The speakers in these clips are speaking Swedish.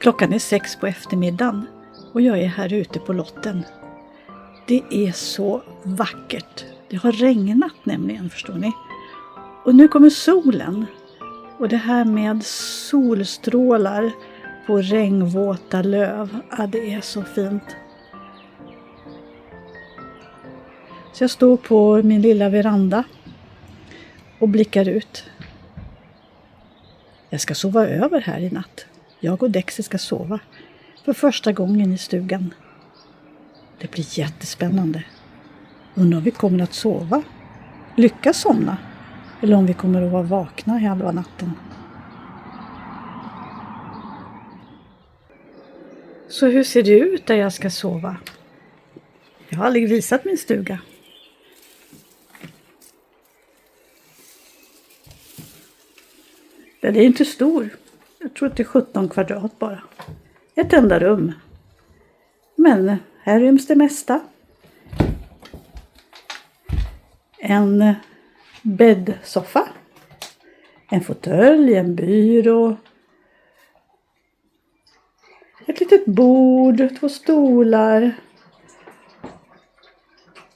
Klockan är 6 på eftermiddagen och jag är här ute på lotten. Det är så vackert. Det har regnat nämligen, förstår ni. Och nu kommer solen. Och det här med solstrålar på regnvåta löv, ja, det är så fint. Så jag står på min lilla veranda och blickar ut. Jag ska sova över här i natt. Jag och Dexter ska sova för första gången i stugan. Det blir jättespännande. Undrar om vi kommer att sova, lyckas somna, eller om vi kommer att vara vakna i halva natten. Så hur ser det ut där jag ska sova? Jag har aldrig visat min stuga. Den är inte stor. Jag tror att det är 17 kvadrat bara. Ett enda rum. Men här ryms det mesta. En bäddsoffa. En fåtölj, en byrå. Ett litet bord, 2 stolar.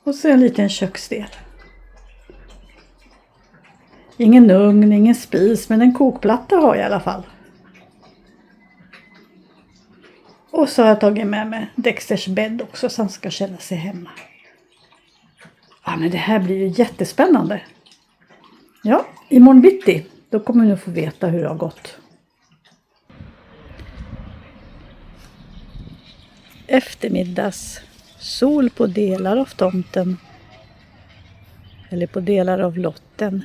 Och så en liten köksdel. Ingen ugn, ingen spis, men en kokplatta har jag i alla fall. Och så har jag tagit med mig Dexters bädd också så han ska känna sig hemma. Ja, men det här blir ju jättespännande. Ja, imorgon bitti, då kommer ni få veta hur det har gått. Eftermiddags, sol på delar av tomten. Eller på delar av lotten.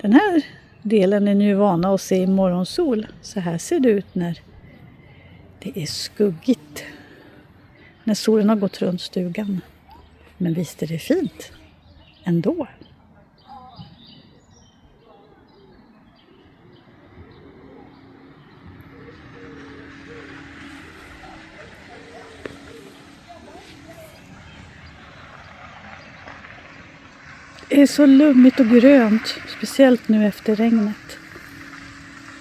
Den här delen är ni ju vana att se i morgonsol. Så här ser det ut när det är skuggigt. När solen har gått runt stugan. Men visst är det fint ändå. Det är så lummigt och grönt, speciellt nu efter regnet.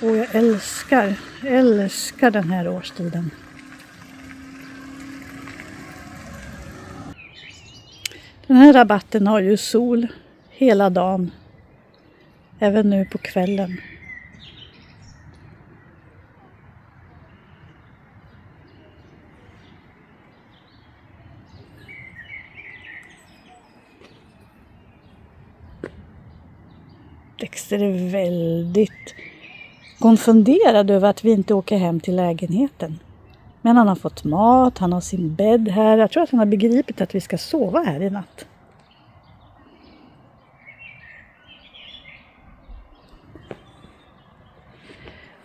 Och jag älskar den här årstiden. Den här rabatten har ju sol hela dagen, även nu på kvällen. Dexter är väldigt konfunderad över att vi inte åker hem till lägenheten. Men han har fått mat, han har sin bädd här. Jag tror att han har begripit att vi ska sova här i natt.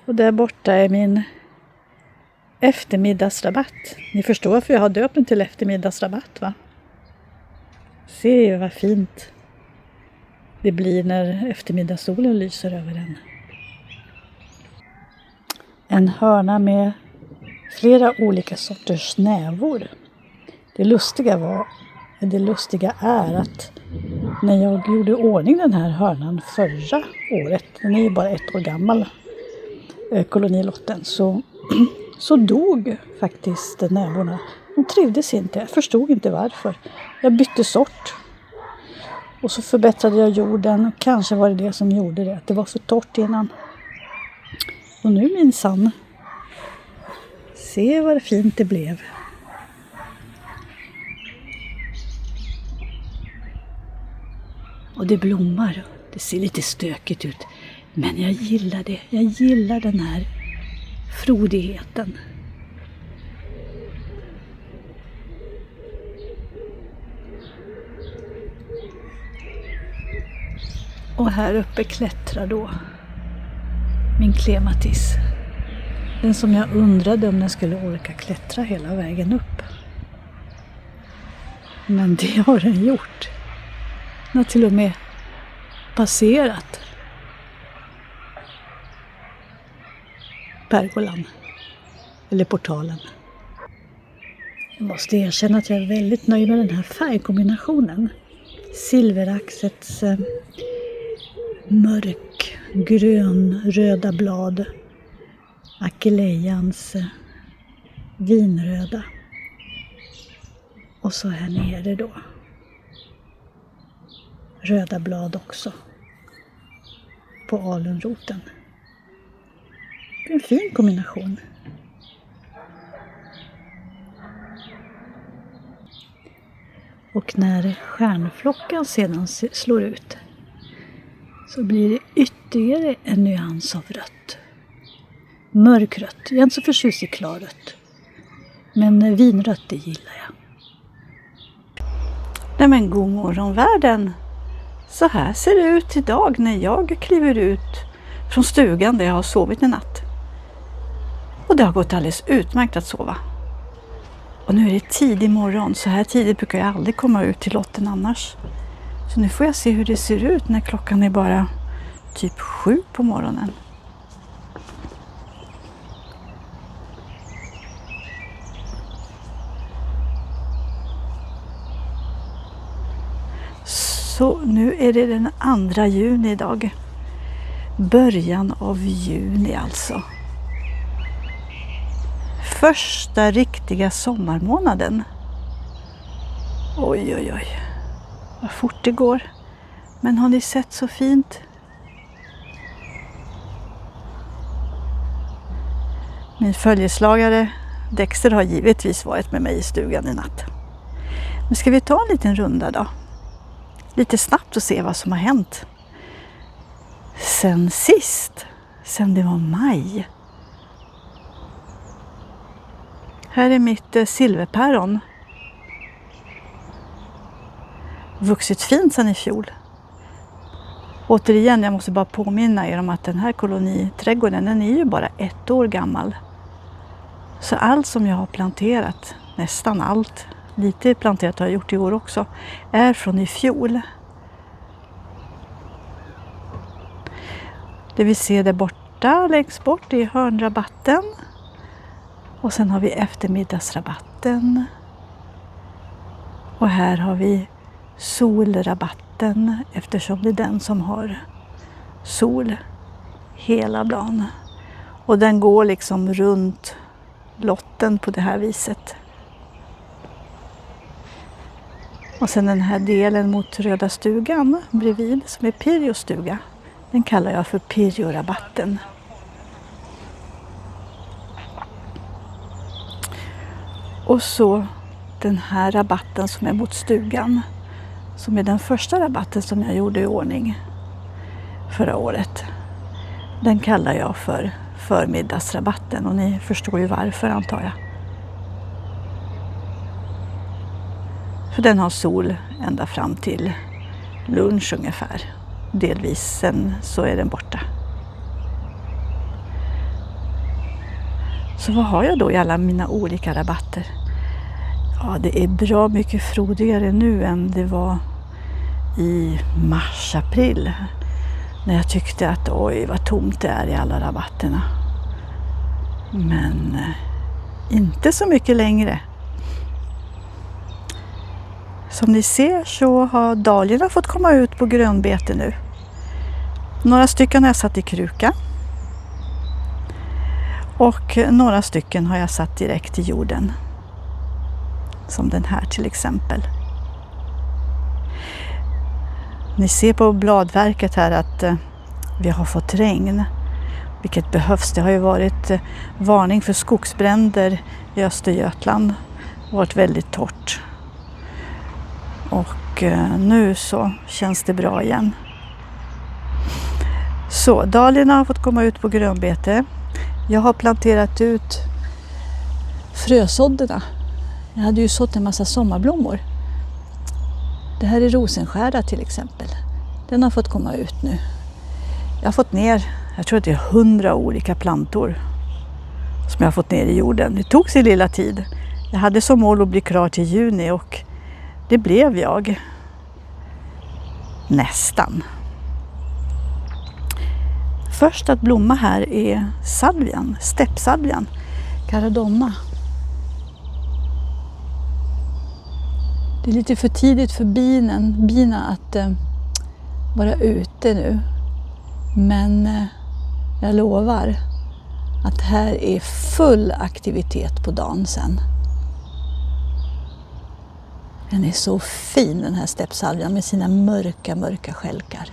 Och där borta är min eftermiddagsrabatt. Ni förstår varför jag har döpt den till eftermiddagsrabatt, va? Se vad fint det blir när eftermiddagssolen lyser över den. En hörna med flera olika sorters nävor. Det lustiga är att när jag gjorde ordning den här hörnan förra året, den är ju bara 1 år gammal, kolonilotten, så dog faktiskt nävorna. De trivdes inte, jag förstod inte varför. Jag bytte sort. Och så förbättrade jag jorden. Kanske var det som gjorde det. Att det var för torrt innan. Och nu minsann. Se vad fint det blev. Och det blommar. Det ser lite stökigt ut. Men jag gillar det. Jag gillar den här frodigheten. Och här uppe klättrar då min klematis. Den som jag undrade om den skulle orka klättra hela vägen upp. Men det har den gjort. Den har till och med passerat pergolan. Eller portalen. Jag måste erkänna att jag är väldigt nöjd med den här färgkombinationen. Silveraxets mörk, grön, röda blad. Akelejans vinröda. Och så här nere då. Röda blad också. På alunroten. Det är en fin kombination. Och när stjärnflockan sedan slår ut så blir det ytterligare en nyans av rött. Mörkrött. Jag är inte så förtjust i klarrött. Men vinrött, det gillar jag. Nej men god morgon världen. Så här ser det ut idag när jag kliver ut från stugan där jag har sovit en natt. Och det har gått alldeles utmärkt att sova. Och nu är det tidig morgon. Så här tidigt brukar jag aldrig komma ut till Lotten annars. Så nu får jag se hur det ser ut när klockan är bara typ 7 på morgonen. Så nu är det den 2 juni idag. Början av juni alltså. Första riktiga sommarmånaden. Oj, oj, oj. Vad fort det går. Men har ni sett så fint? Min följeslagare Dexter har givetvis varit med mig i stugan i natt. Men ska vi ta en liten runda då? Lite snabbt och se vad som har hänt. Sen sist. Sen det var maj. Här är mitt silverpäron. Vuxit fint sedan i fjol. Återigen, jag måste bara påminna er om att den här koloniträdgården, den är ju bara 1 år gammal. Så allt som jag har planterat, nästan allt, lite planterat har jag gjort i år också, är från i fjol. Det vi ser där borta, längst bort, är hörnrabatten. Och sen har vi eftermiddagsrabatten. Och här har vi solrabatten, eftersom det är den som har sol hela dagen. Och den går liksom runt Lotten på det här viset. Och sen den här delen mot Röda stugan bredvid, som är Pirjostuga, den kallar jag för Pirjorabatten. Och så den här rabatten som är mot stugan, som är den första rabatten som jag gjorde i ordning förra året. Den kallar jag för förmiddagsrabatten, och ni förstår ju varför, antar jag. För den har sol ända fram till lunch ungefär. Delvis, sen så är den borta. Så vad har jag då i alla mina olika rabatter? Ja, det är bra mycket frodigare nu än det var i mars-april. När jag tyckte att oj vad tomt det är i alla rabatterna. Men inte så mycket längre. Som ni ser så har dahliorna fått komma ut på grönbete nu. Några stycken har jag satt i kruka. Och några stycken har jag satt direkt i jorden. Som den här till exempel. Ni ser på bladverket här att vi har fått regn. Vilket behövs. Det har ju varit varning för skogsbränder i Östergötland. Det har varit väldigt torrt. Och nu så känns det bra igen. Så dahliorna har fått komma ut på grönbete. Jag har planterat ut frösådderna. Jag hade ju sått en massa sommarblommor. Det här är rosenskära till exempel. Den har fått komma ut nu. Jag har fått ner, jag tror att det är 100 olika plantor som jag har fått ner i jorden. Det tog sin lilla tid. Jag hade som mål att bli klar till juni och det blev jag. Nästan. Först att blomma här är salvian, steppsalvian, Caradonna. Det är lite för tidigt för bina att vara ute nu. Men jag lovar, att här är full aktivitet på dagen sen. Den är så fin, den här steppsalvian med sina mörka skälkar.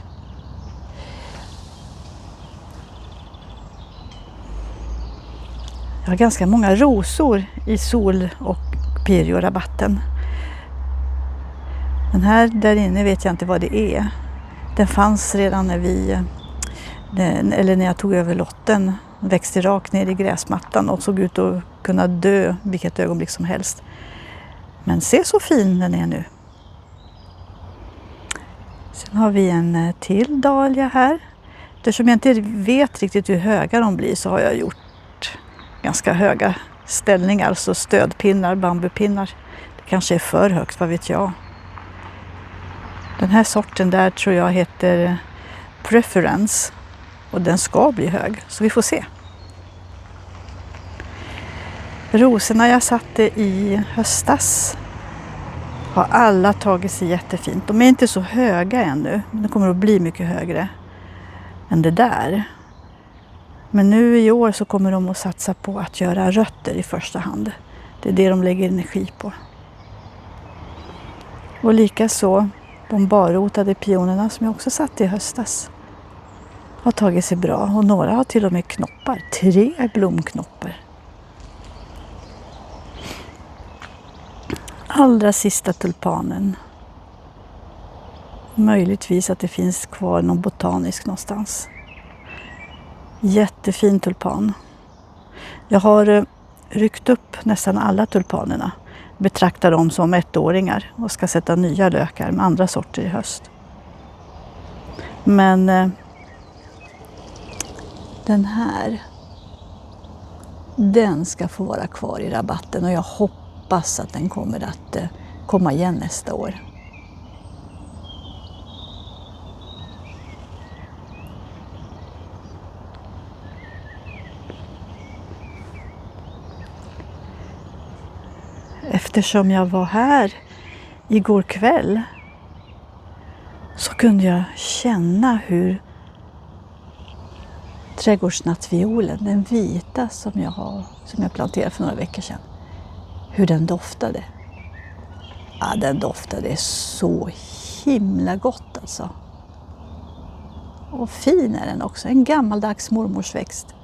Jag har ganska många rosor i sol- och Pirjo-rabatten. Den här där inne vet jag inte vad det är. Den fanns redan när jag tog över lotten. Den växte rakt ner i gräsmattan och såg ut att kunna dö vilket ögonblick som helst. Men se så fin den är nu. Sen har vi en till dahlia här. Eftersom jag inte vet riktigt hur höga de blir så har jag gjort ganska höga ställningar, alltså stödpinnar, bambupinnar. Det kanske är för högt, vad vet jag. Den här sorten där tror jag heter Preference och den ska bli hög, så vi får se. Rosorna jag satte i höstas har alla tagit sig jättefint. De är inte så höga ännu, men de kommer att bli mycket högre än det där. Men nu i år så kommer de att satsa på att göra rötter i första hand. Det är det de lägger energi på. Och likaså de barrotade pionerna som jag också satte i höstas har tagit sig bra. Och några har till och med knoppar. 3 blomknoppar. Allra sista tulpanen. Möjligtvis att det finns kvar någon botanisk någonstans. Jättefin tulpan. Jag har ryckt upp nästan alla tulpanerna. Betraktar dem som 1-åringar och ska sätta nya lökar med andra sorter i höst. Men den här, den ska få vara kvar i rabatten och jag hoppas att den kommer att komma igen nästa år. Eftersom jag var här igår kväll så kunde jag känna hur trädgårdsnattviolen, den vita som jag planterade för några veckor sedan, hur den doftade. Ja, den doftade så himla gott alltså. Och fin är den också, en gammaldags mormorsväxt.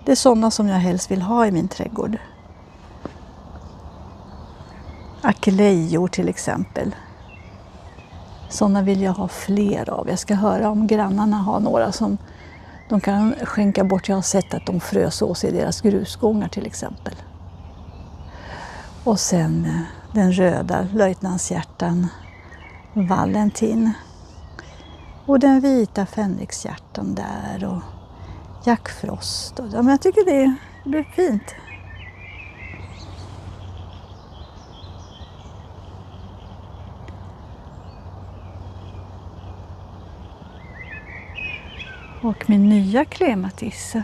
Det är sådana som jag helst vill ha i min trädgård. Akelejor till exempel. Sådana vill jag ha fler av. Jag ska höra om grannarna har några som de kan skänka bort. Jag har sett att de frös åt sig i deras grusgångar till exempel. Och sen den röda löjtnantshjärtan Valentin. Och den vita fänrikshjärtan där och Jack Frost. Ja, men jag tycker det blir fint. Och min nya klematis,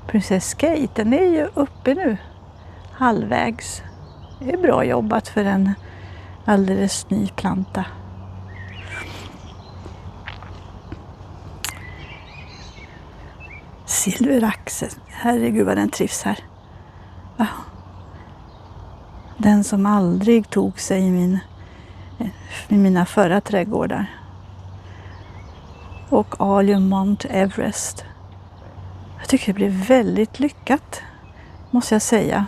Princess Kate, den är ju uppe nu, halvvägs. Det är bra jobbat för en alldeles ny planta. Silveraxen, herregud vad den trivs här. Ja. Den som aldrig tog sig i mina förra trädgårdar. Och Allium Mount Everest. Jag tycker det blir väldigt lyckat, måste jag säga.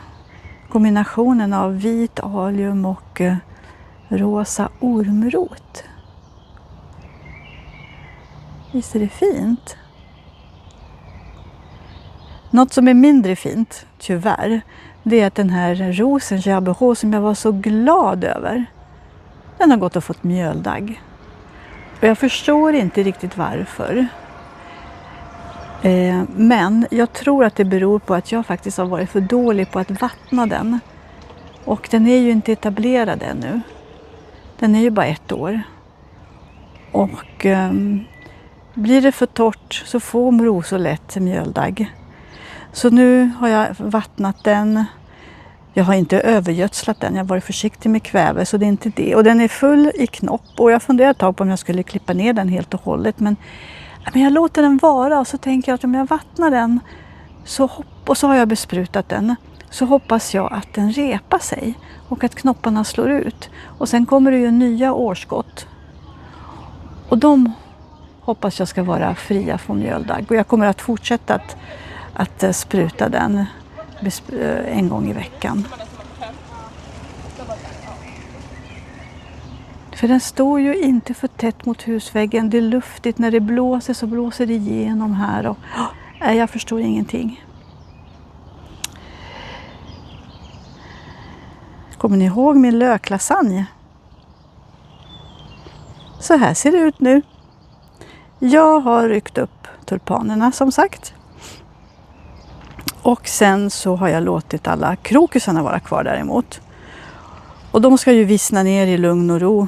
Kombinationen av vit allium och rosa ormrot. Visst är det fint? Något som är mindre fint, tyvärr, det är att den här rosen Jabeho som jag var så glad över, den har gått och fått mjöldagg. Och jag förstår inte riktigt varför. Men jag tror att det beror på att jag faktiskt har varit för dålig på att vattna den. Och den är ju inte etablerad ännu. Den är ju bara 1 år. Och blir det för torrt så får rosor lätt mjöldagg. Så nu har jag vattnat den. Jag har inte övergödslat den. Jag har varit försiktig med kväve, så det är inte det. Och den är full i knopp. Och jag funderar ett tag på om jag skulle klippa ner den helt och hållet. Men jag låter den vara och så tänker jag att om jag vattnar den så Och så har jag besprutat den. Så hoppas jag att den repar sig och att knopparna slår ut. Och sen kommer det ju nya årskott. Och de hoppas jag ska vara fria från mjöldagg. Och jag kommer att fortsätta att spruta den en gång i veckan. För den står ju inte för tätt mot husväggen. Det är luftigt. När det blåser så blåser det igenom här. Och, jag förstår ingenting. Kommer ni ihåg min löklasagne? Så här ser det ut nu. Jag har ryckt upp tulpanerna som sagt. Och sen så har jag låtit alla krokusarna vara kvar däremot. Och de ska ju vissna ner i lugn och ro.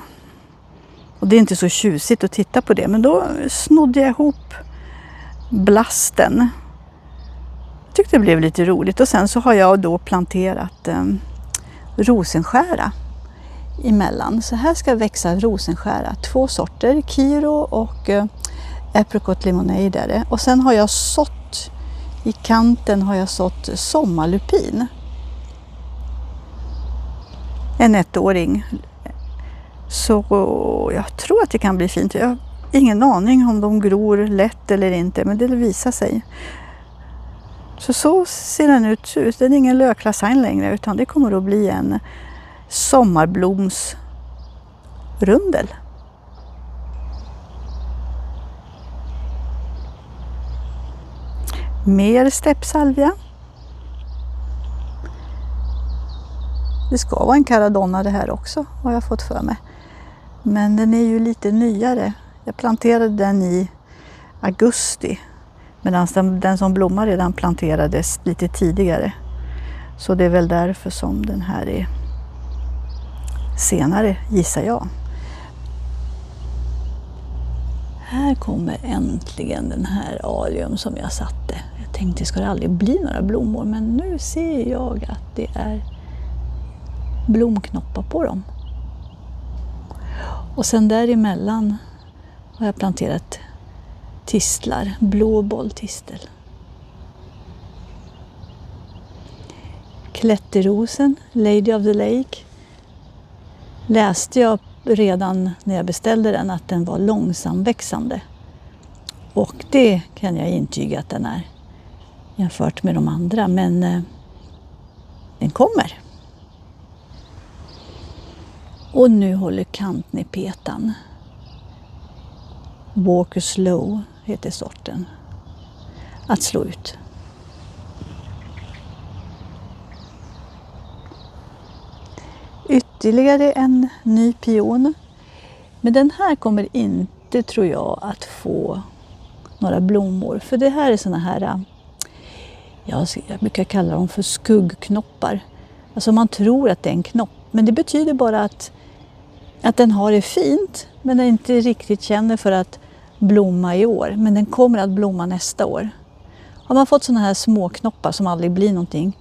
Och det är inte så tjusigt att titta på det. Men då snodde jag ihop blasten. Jag tyckte det blev lite roligt. Och sen så har jag då planterat rosenskära emellan. Så här ska växa rosenskära. 2 sorter, Kiro och apricot limonade. Och sen har jag sått, i kanten har jag sått sommarlupin. En 1-åring. Så jag tror att det kan bli fint. Jag har ingen aning om de gror lätt eller inte, men det visar sig. Så ser den ut. Det är ingen löklasagne längre, utan det kommer att bli en sommarblomsrundel. Mer steppsalvia. Det ska vara en caradonna det här också, har jag fått för mig. Men den är ju lite nyare. Jag planterade den i augusti. Medan den som blommar redan planterades lite tidigare. Så det är väl därför som den här är senare, gissar jag. Här kommer äntligen den här alium som jag satte. Jag tänkte, ska det aldrig bli några blommor? Men nu ser jag att det är blomknoppar på dem. Och sen däremellan har jag planterat tistlar, blåbolltistel. Klätterrosen, Lady of the Lake, läste jag redan när jag beställde den att den var långsamväxande. Och det kan jag intyga att den är jämfört med de andra, men den kommer. Och nu håller kantnepetan. Walker Slow heter sorten. Att slå ut. Ytterligare en ny pion. Men den här kommer inte, tror jag, att få några blommor. För det här är såna här, jag brukar kalla dem för skuggknoppar. Alltså man tror att det är en knopp. Men det betyder bara att den har det fint, men den inte riktigt känner för att blomma i år. Men den kommer att blomma nästa år. Har man fått såna här små knoppar som aldrig blir någonting,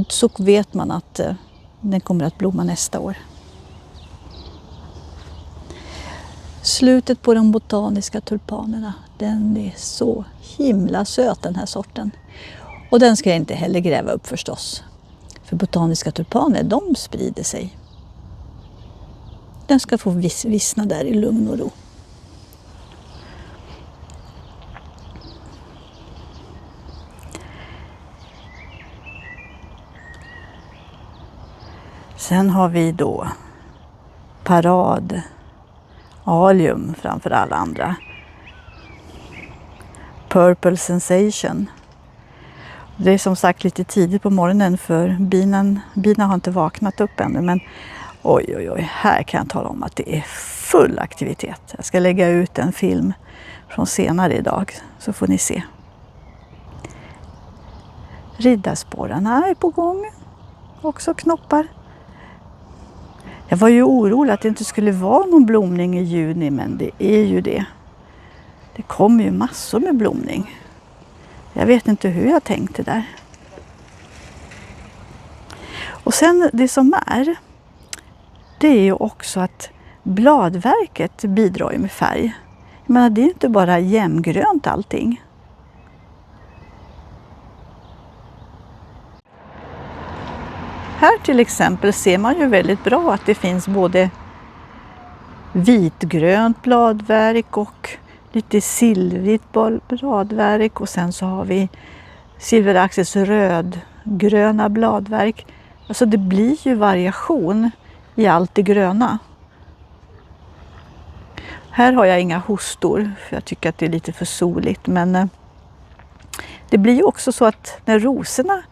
så vet man att den kommer att blomma nästa år. Slutet på de botaniska tulpanerna, den är så himla söt, den här sorten. Och den ska jag inte heller gräva upp förstås. För botaniska tulpaner, de sprider sig. Den ska få vissna där i lugn och ro. Sen har vi då parad alium framför alla andra. Purple Sensation. Det är som sagt lite tidigt på morgonen för bina har inte vaknat upp ännu, men oj, här kan jag tala om att det är full aktivitet. Jag ska lägga ut en film från senare idag, så får ni se. Riddarspårarna är på gång, också knoppar. Jag var ju orolig att det inte skulle vara någon blomning i juni, men det är ju det. Det kommer ju massor med blomning. Jag vet inte hur jag tänkte där. Och sen det som är, det är ju också att bladverket bidrar ju med färg. Jag menar, det är inte bara jämngrönt allting. Här till exempel ser man ju väldigt bra att det finns både vitgrönt bladverk och lite silvrigt bladverk, och sen så har vi silveraxels rödgröna bladverk. Alltså det blir ju variation i allt det gröna. Här har jag inga hostor för jag tycker att det är lite för soligt, men det blir ju också så att när rosorna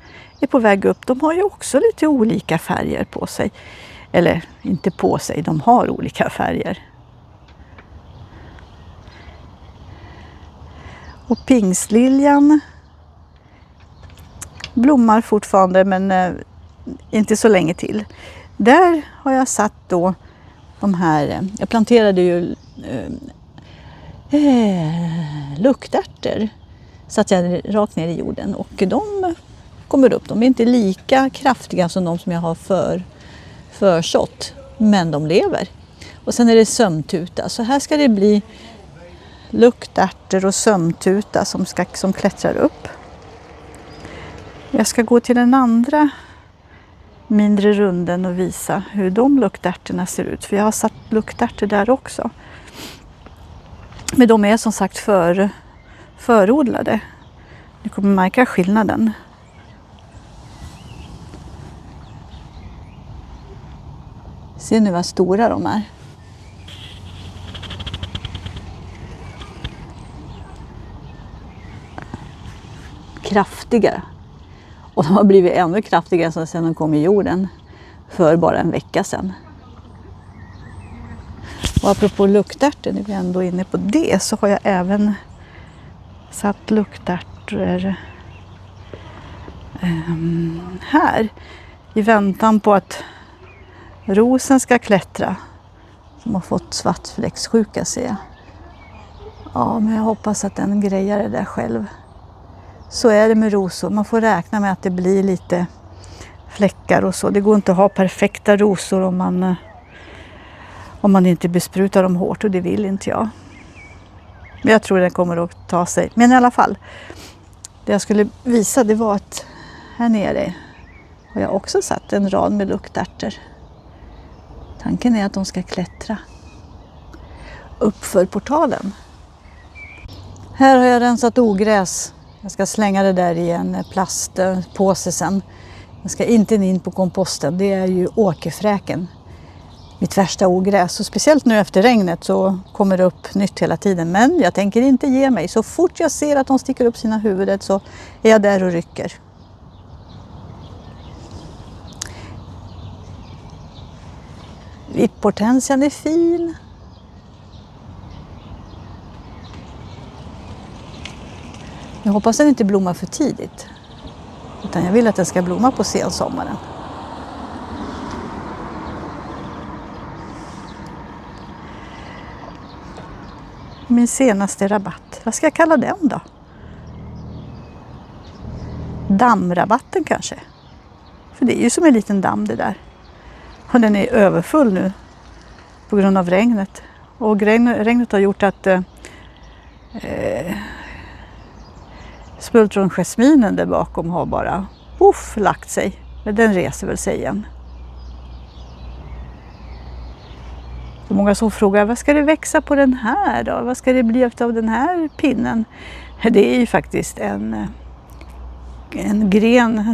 är på väg upp, de har ju också lite olika färger på sig. Eller inte på sig, de har olika färger. Och pingstliljan blommar fortfarande, men inte så länge till. Där har jag satt då de här, jag planterade ju luktärtor, satt jag rakt ner i jorden, och de kommer upp. De är inte lika kraftiga som de som jag har försått, men de lever. Och sen är det sömntuta, så här ska det bli luktärtor och sömntuta som klättrar upp. Jag ska gå till den andra mindre runden och visa hur de luktärtorna ser ut, för jag har satt luktärtor där också. Men de är som sagt förodlade. Ni kommer märka skillnaden. Se nu vad stora de är. Kraftiga. Och de har blivit ännu kraftigare sedan de kom i jorden för bara en vecka sedan. Och apropå luktärtor, när vi är ändå inne på det, så har jag även satt luktärtor här. I väntan på att rosen ska klättra. Som har fått svartfläcksjuka, ser jag. Ja, men jag hoppas att den grejar det där själv. Så är det med rosor. Man får räkna med att det blir lite fläckar och så. Det går inte att ha perfekta rosor om man inte besprutar dem hårt, och det vill inte jag. Men jag tror det kommer att ta sig. Men i alla fall, det jag skulle visa, det var att här nere har jag också satt en rad med luktärtor. Tanken är att de ska klättra upp för portalen. Här har jag rensat ogräs. Jag ska slänga det där i en plastpåse sen. Jag ska inte in på komposten. Det är ju åkerfräken. Mitt värsta ogräs. Och speciellt nu efter regnet så kommer det upp nytt hela tiden. Men jag tänker inte ge mig. Så fort jag ser att de sticker upp sina huvuden så är jag där och rycker. Vipphortensian är fin. Jag hoppas den inte blommar för tidigt. Utan jag vill att den ska blomma på sensommaren. Min senaste rabatt. Vad ska jag kalla den då? Dammrabatten kanske. För det är ju som en liten damm det där. Och den är överfull nu. På grund av regnet. Och regnet har gjort att smultronjasminen där bakom har bara lagt sig. Men den reser väl sig igen. Det är många som frågar, vad ska det växa på den här då? Vad ska det bli av den här pinnen? Det är ju faktiskt en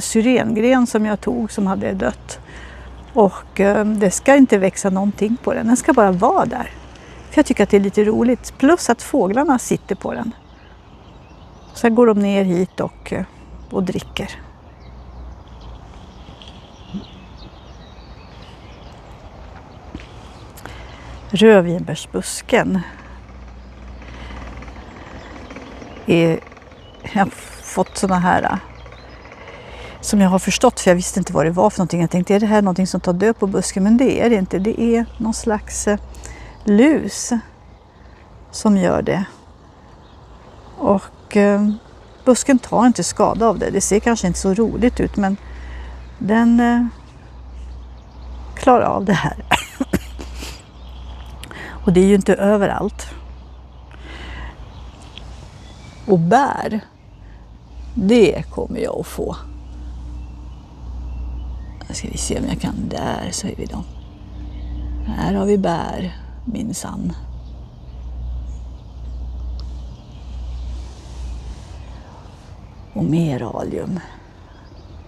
syrengren som jag tog som hade dött. Och det ska inte växa någonting på den. Den ska bara vara där. För jag tycker att det är lite roligt. Plus att fåglarna sitter på den. Sen går de ner hit och dricker. Rödvinbärsbusken. Jag har fått såna här som jag har förstått, för jag visste inte vad det var för någonting. Jag tänkte, är det här någonting som tar död på busken? Men det är det inte. Det är någon slags lus som gör det. Och busken tar inte skada av det. Det ser kanske inte så roligt ut, men den klarar av det här. Och det är ju inte överallt. Och bär, det kommer jag att få. Ska vi se om jag kan, där så är vi då. Här har vi bär, minsann. Och mer alium.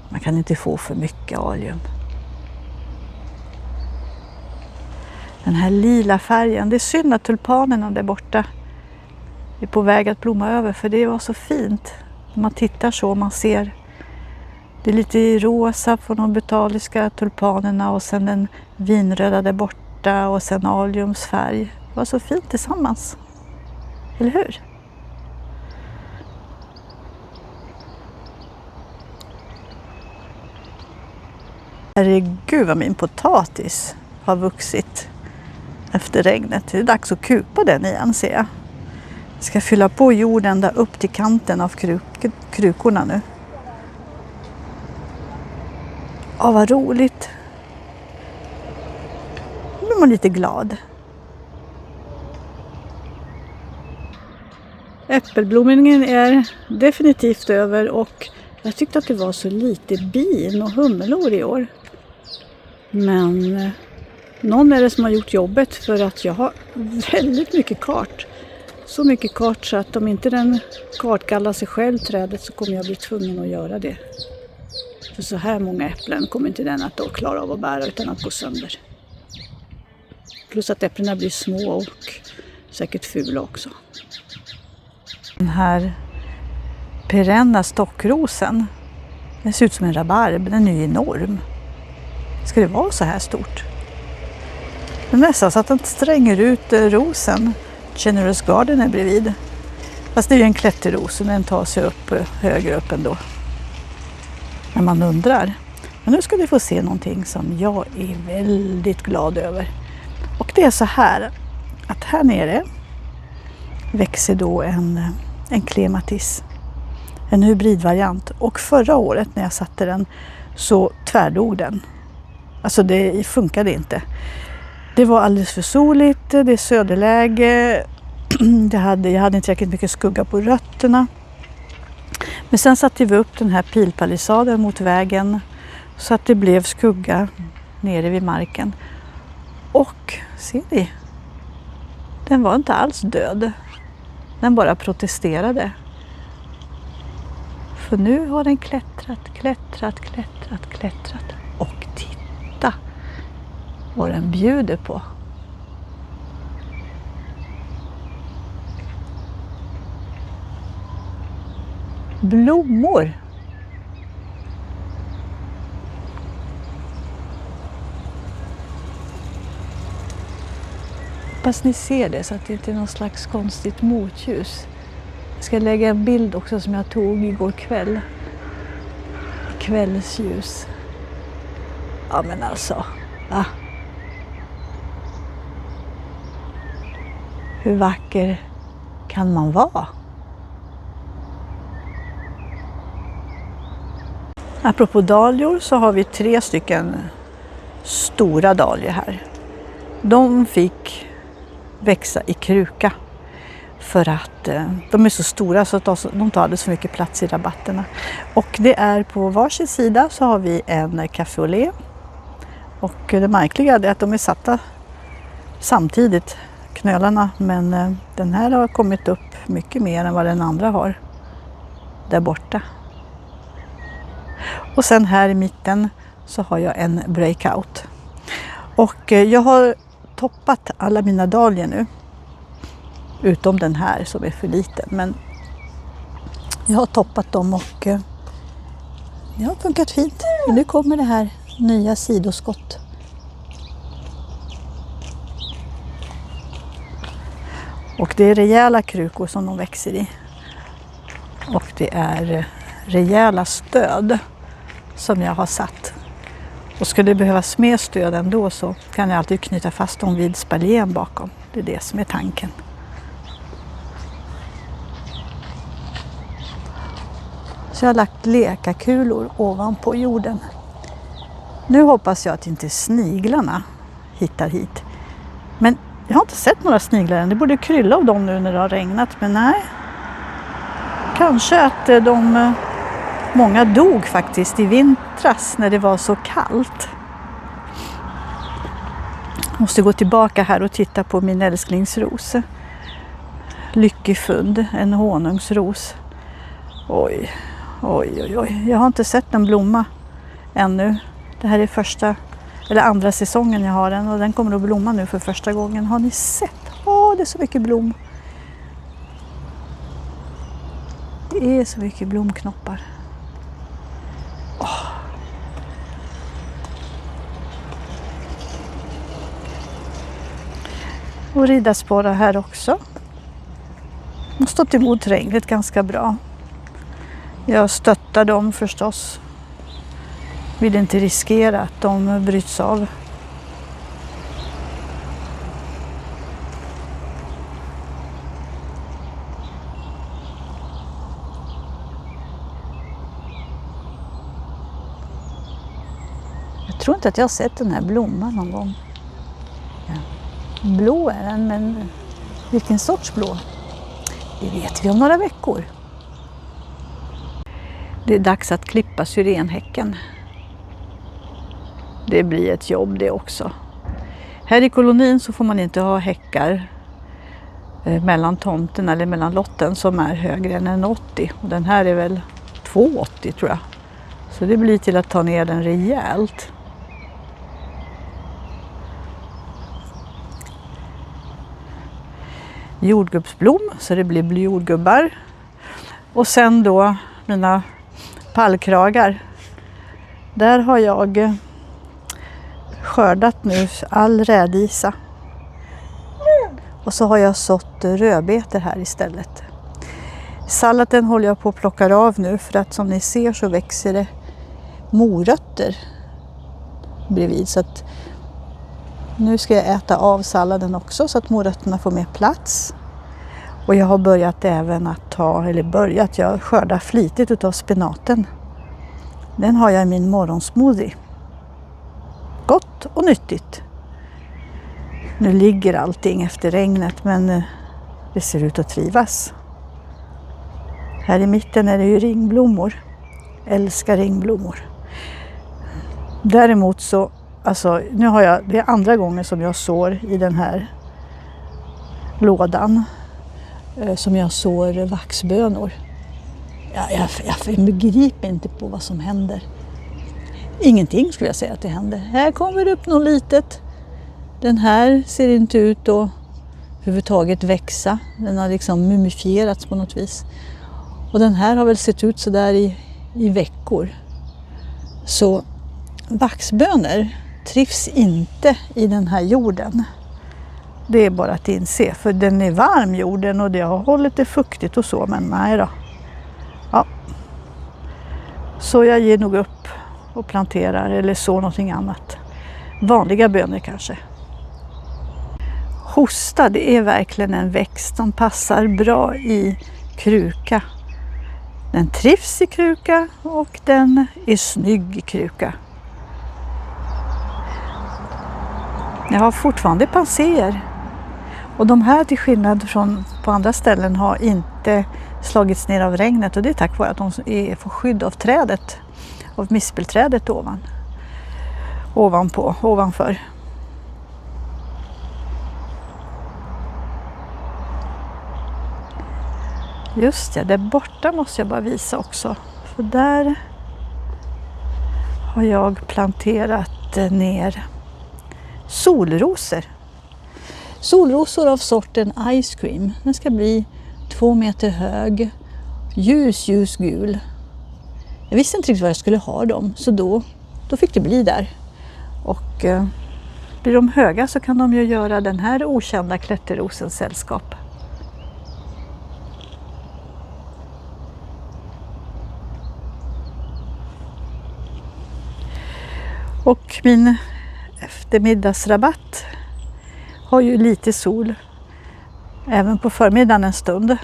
Man kan inte få för mycket alium. Den här lila färgen, det är synd att tulpanerna där borta är på väg att blomma över, för det var så fint. När man tittar så, man ser det är lite rosa från de botaniska tulpanerna och sen den vinröda där borta och sen aliumsfärg. Det var så fint tillsammans. Eller hur? Herregud vad min potatis har vuxit efter regnet. Det är dags att kupa den igen, ser jag. Jag ska fylla på jorden där upp till kanten av krukorna nu. Ja, vad roligt. Nu blir man lite glad. Äppelblomningen är definitivt över och jag tyckte att det var så lite bin och hummelor i år. Men någon är det som har gjort jobbet, för att jag har väldigt mycket kart. Så mycket kart så att om inte den kartgallar sig själv trädet så kommer jag bli tvungen att göra det. För så här många äpplen kommer inte den att då klara av att bära utan att gå sönder. Plus att äpplena blir små och säkert fula också. Den här perenna stockrosen, den ser ut som en rabarb, den är ju enorm. Ska det vara så här stort? Det är nästan så att den stränger ut rosen. Generous Garden är bredvid. Fast det är ju en klätterros och den tar sig upp högre upp ändå. När man undrar. Men nu ska vi få se någonting som jag är väldigt glad över. Och det är så här att här nere växer då en klematis. En hybridvariant. Och förra året när jag satte den så tvärdog den. Alltså det funkade inte. Det var alldeles för soligt, det är söderläge, jag hade inte tillräckligt mycket skugga på rötterna. Men sen satte vi upp den här pilpalisaden mot vägen så att det blev skugga nere vid marken. Och ser ni, den var inte alls död, den bara protesterade. För nu har den klättrat och titta vad den bjuder på. Blommor. Hoppas ni ser det så att det inte är någon slags konstigt motljus. Jag ska lägga en bild också som jag tog igår kväll. Kvällsljus. Ja men alltså. Va? Hur vacker kan man vara? Apropå dahlior så har vi 3 stycken stora dahlior här. De fick växa i kruka för att de är så stora så att de tar alldeles för mycket plats i rabatterna. Och det är på varsin sida så har vi en café au lait. Och det märkliga är att de är satta samtidigt, knölarna, men den här har kommit upp mycket mer än vad den andra har där borta. Och sen här i mitten så har jag en breakout. Och jag har toppat alla mina dahlior nu. Utom den här som är för liten. Men jag har toppat dem och det har funkat fint. Och nu kommer det här nya sidoskott. Och det är rejäla krukor som de växer i. Och det är rejäla stöd som jag har satt. Och skulle det behövas mer stöd ändå så kan jag alltid knyta fast dem vid spaljén bakom. Det är det som är tanken. Så jag har lagt lekakulor ovanpå jorden. Nu hoppas jag att inte sniglarna hittar hit. Men jag har inte sett några sniglar än. Det borde krylla av dem nu när det har regnat. Men nej. Kanske att de Många dog faktiskt i vintras när det var så kallt. Jag måste gå tillbaka här och titta på min älsklingsros. Lyckefund, en honungsros. Oj, oj, oj, oj. Jag har inte sett en blomma ännu. Det här är första eller andra säsongen jag har den och den kommer att blomma nu för första gången. Har ni sett? Åh, det är så mycket blom. Det är så mycket blomknoppar. Åh. Och riddarspåra här också. De har stått emot regnet ganska bra. Jag stöttar dem förstås. Vill inte riskera att de bryts av. Jag tror inte att jag har sett den här blomman någon gång. Ja. Blå är den, men vilken sorts blå? Det vet vi om några veckor. Det är dags att klippa syrenhäcken. Det blir ett jobb det också. Här i kolonin så får man inte ha häckar mellan tomten eller mellan lotten som är högre än 1,80. Och den här är väl 2,80 tror jag. Så det blir till att ta ner den rejält. Jordgubbsblom så det blir jordgubbar. Och sen då mina pallkragar. Där har jag skördat nu all rädisa. Och så har jag sått rödbetor här istället. Salladen håller jag på att plocka av nu för att som ni ser så växer det morötter bredvid. Så att nu ska jag äta av salladen också så att morötterna får mer plats. Och jag har börjat även att jag skördar flitigt utav spenaten. Den har jag i min morgonsmoothie. Gott och nyttigt. Nu ligger allting efter regnet men det ser ut att trivas. Här i mitten är det ju ringblommor. Älskar ringblommor. Däremot så, det är andra gången som jag sår i den här lådan. Som jag sår vaxbönor. Jag begriper inte på vad som händer. Ingenting skulle jag säga att det händer. Här kommer det upp något litet. Den här ser inte ut att överhuvudtaget växa. Den har liksom mumifierats på något vis. Och den här har väl sett ut så där i veckor. Så vaxbönor trivs inte i den här jorden. Det är bara att inse. För den är varm jorden och det har hållit det fuktigt och så. Men nej då. Ja. Så jag ger nog upp och planterar eller så någonting annat. Vanliga bönor kanske. Hosta, det är verkligen en växt som passar bra i kruka. Den trivs i kruka och den är snygg i kruka. Jag har fortfarande panséer. Och de här till skillnad från på andra ställen har inte slagits ner av regnet. Och det är tack vare att de får skydd av trädet. Av mispelträdet ovanför. Just det, där borta måste jag bara visa också. För där har jag planterat ner solrosor. Solrosor av sorten Ice Cream. Den ska bli 2 meter hög. Ljusgul. Jag visste inte riktigt var jag skulle ha dem. Så då fick det bli där. Och blir de höga så kan de ju göra den här okända klätterrosens sällskap. Och min eftermiddagsrabatt har ju lite sol även på förmiddagen en stund.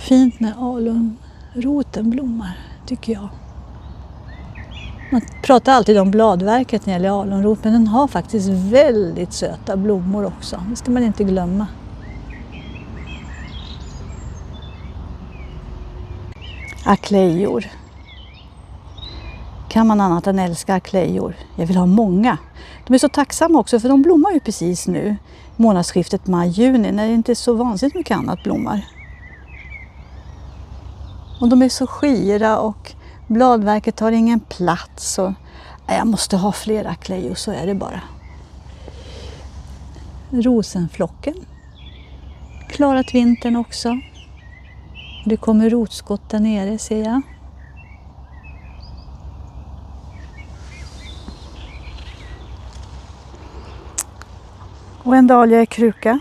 Fint när alunroten blommar, tycker jag. Man pratar alltid om bladverket när det gäller alunrot, men den har faktiskt väldigt söta blommor också. Det ska man inte glömma. Aklejor. Kan man annat än älska aklejor? Jag vill ha många. De är så tacksamma också, för de blommar ju precis nu. Månadsskiftet maj-juni, när det inte är så vansinnigt mycket annat blommar. Och de är så skira och bladverket har ingen plats. Och jag måste ha fler aklejor, så är det bara. Rosenflocken. Klarat vintern också. Det kommer rotskott där nere, ser jag. Och en dahlia i kruka.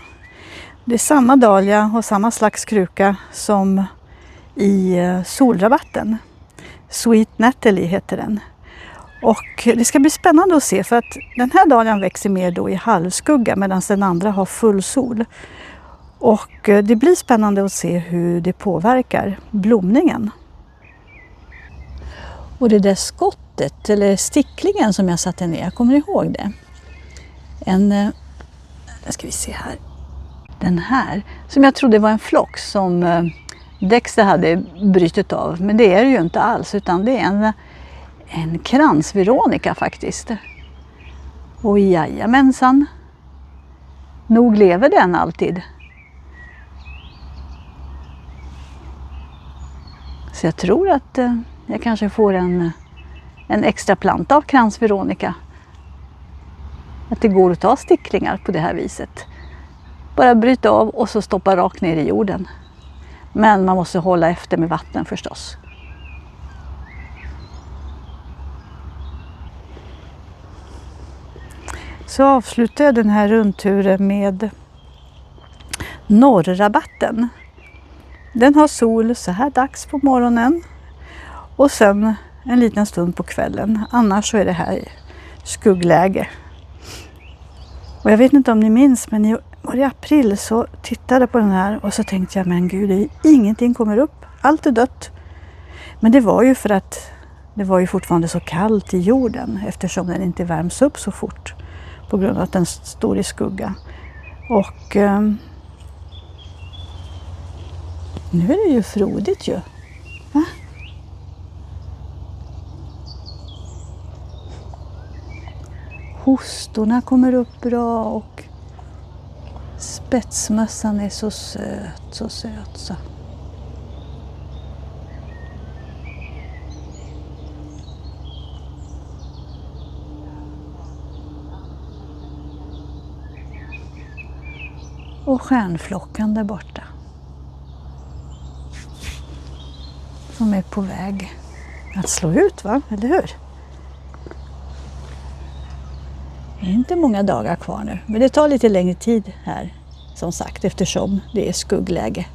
Det är samma dahlia och samma slags kruka som i solrabatten. Sweet Natalie heter den. Och det ska bli spännande att se, för att den här dahlian växer mer då i halvskugga medan den andra har full sol. Och det blir spännande att se hur det påverkar blomningen. Och det där skottet, eller sticklingen som jag satte ner, jag kommer ihåg det. Ska vi se här. Den här, som jag trodde var en flock som Dexter hade brytit av. Men det är det ju inte alls, utan det är en kransveronika faktiskt. Och jajamensan, nog lever den alltid. Så jag tror att jag kanske får en extra planta av kransveronika. Att det går att ta sticklingar på det här viset. Bara bryta av och så stoppa rakt ner i jorden. Men man måste hålla efter med vatten förstås. Så avslutar jag den här rundturen med norrrabatten. Den har sol så här dags på morgonen och sen en liten stund på kvällen. Annars så är det här skuggläge. Och jag vet inte om ni minns, men i april så tittade jag på den här och så tänkte jag, men gud, ingenting kommer upp. Allt är dött. Men det var ju för att det var ju fortfarande så kallt i jorden eftersom den inte värms upp så fort på grund av att den står i skugga. Och nu är det ju frodigt ju. Va? Hostorna kommer upp bra och spetsmössan är så söt, så söt så. Och stjärnflockan där borta. Som är på väg att slå ut, va? Eller hur? Det är inte många dagar kvar nu, men det tar lite längre tid här, som sagt, eftersom det är skuggläge.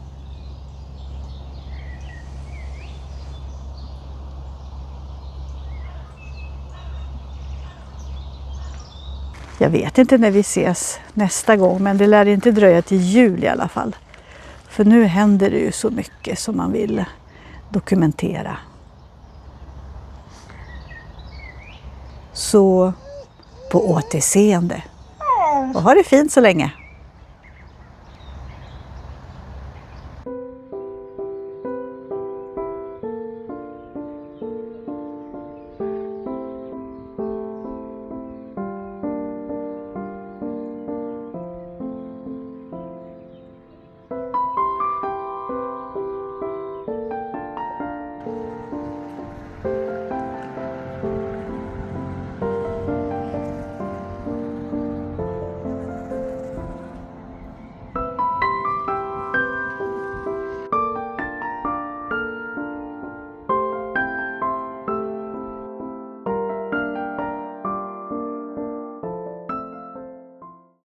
Jag vet inte när vi ses nästa gång, men det lär inte dröja till jul i alla fall. För nu händer det ju så mycket som man vill dokumentera. Så på återseende. Och ha det fint så länge.